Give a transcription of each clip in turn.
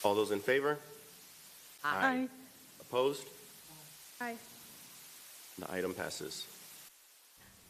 All those in favor? Aye. Opposed? Aye. The item passes.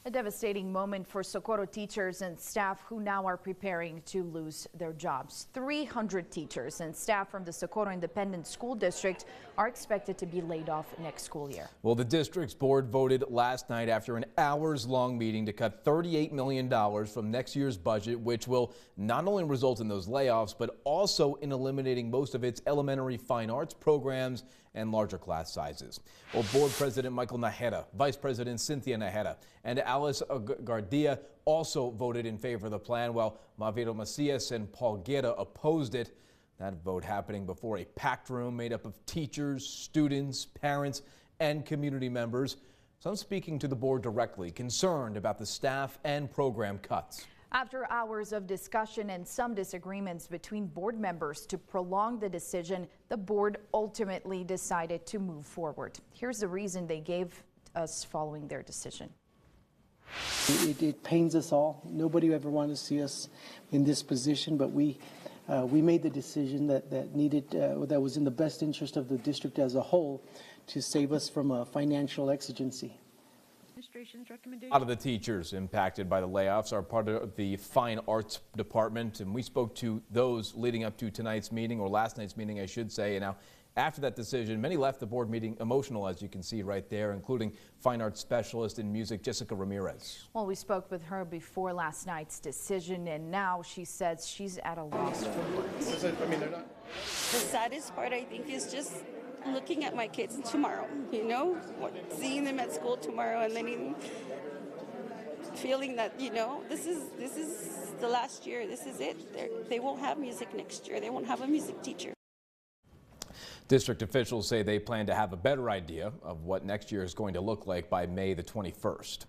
A devastating moment for Socorro teachers and staff who now are preparing to lose their jobs. 300 teachers and staff from the Socorro Independent School District are expected to be laid off next school year. Well, the district's board voted last night after an hours-long meeting to cut $38 million from next year's budget, which will not only result in those layoffs, but also in eliminating most of its elementary fine arts programs and larger class sizes. Well, Board President Michael Najera, Vice President Cynthia Najera, and Alice Gardia also voted in favor of the plan, while Maviro Macias and Paul Guerra opposed it. That vote happening before a packed room made up of teachers, students, parents, and community members. Some speaking to the board directly, concerned about the staff and program cuts. After hours of discussion and some disagreements between board members to prolong the decision, the board ultimately decided to move forward. Here's the reason they gave us following their decision. It pains us all. Nobody ever wanted to see us in this position, but we made the decision that was in the best interest of the district as a whole to save us from a financial exigency. A lot of the teachers impacted by the layoffs are part of the fine arts department, and we spoke to those leading up to tonight's meeting, or last night's meeting, I should say. And now, after that decision, many left the board meeting emotional, as you can see right there, including fine arts specialist in music Jessica Ramirez. Well, we spoke with her before last night's decision, and now she says she's at a loss for words. The saddest part, I think, is just looking at my kids tomorrow, you know, seeing them at school tomorrow, and then feeling that, you know, this is the last year, this is it. They won't have music next year. They won't have a music teacher. District officials say they plan to have a better idea of what next year is going to look like by May the 21st.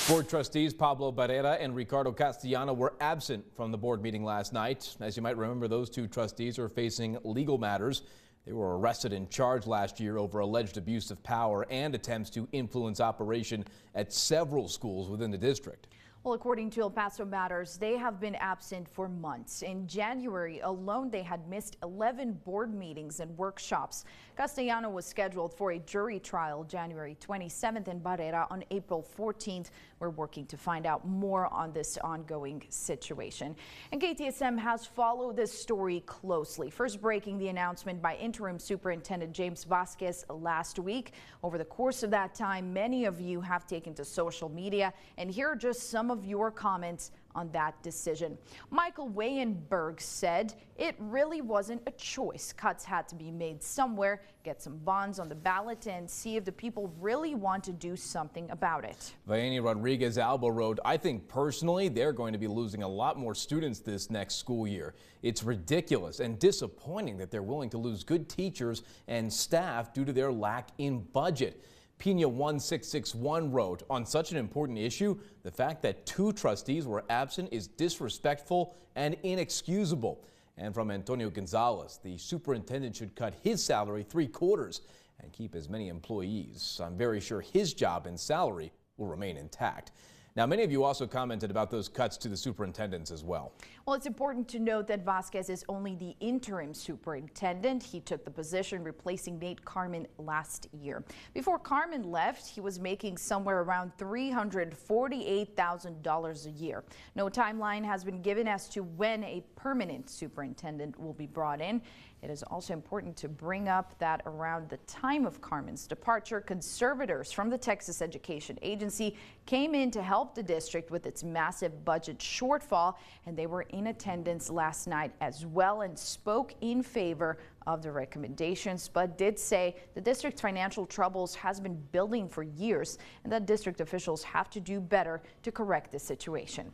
Board trustees Pablo Barrera and Ricardo Castellano were absent from the board meeting last night. As you might remember, those two trustees are facing legal matters. They were arrested and charged last year over alleged abuse of power and attempts to influence operation at several schools within the district. Well, according to El Paso Matters, they have been absent for months. In January alone, they had missed 11 board meetings and workshops. Castellano was scheduled for a jury trial January 27th and Barrera on April 14th. We're working to find out more on this ongoing situation. And KTSM has followed this story closely. First breaking the announcement by Interim Superintendent James Vasquez last week. Over the course of that time, many of you have taken to social media, and here are just some of your comments on that decision. Michael Wayenberg said it really wasn't a choice. Cuts had to be made somewhere, get some bonds on the ballot, and see if the people really want to do something about it. Vayeni Rodriguez Alba wrote, I think personally they're going to be losing a lot more students this next school year. It's ridiculous and disappointing that they're willing to lose good teachers and staff due to their lack in budget. Pina 1661 wrote, on such an important issue, the fact that two trustees were absent is disrespectful and inexcusable. And from Antonio Gonzalez, the superintendent should cut his salary 3/4 and keep as many employees. I'm very sure his job and salary will remain intact. Now, many of you also commented about those cuts to the superintendents as well. Well, it's important to note that Vasquez is only the interim superintendent. He took the position replacing Nate Carmen last year. Before Carmen left, he was making somewhere around $348,000 a year. No timeline has been given as to when a permanent superintendent will be brought in. It is also important to bring up that around the time of Carmen's departure, conservators from the Texas Education Agency came in to help the district with its massive budget shortfall, and they were in attendance last night as well and spoke in favor of the recommendations, but did say the district's financial troubles has been building for years and that district officials have to do better to correct the situation.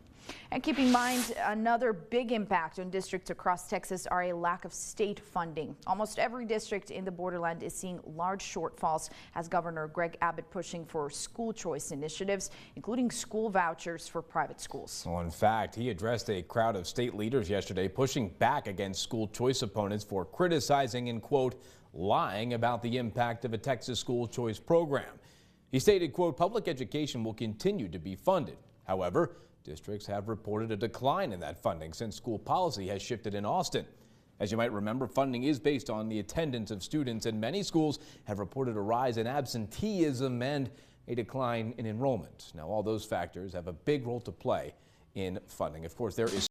And keep in mind, another big impact on districts across Texas are a lack of state funding. Almost every district in the borderland is seeing large shortfalls as Governor Greg Abbott pushing for school choice initiatives, including school vouchers for private schools. Well, in fact, he addressed a crowd of state leaders yesterday pushing back against school choice opponents for criticizing and, quote, lying about the impact of a Texas school choice program. He stated, quote, public education will continue to be funded. However, districts have reported a decline in that funding since school policy has shifted in Austin. As you might remember, funding is based on the attendance of students, and many schools have reported a rise in absenteeism and a decline in enrollment. Now, all those factors have a big role to play in funding. Of course, there is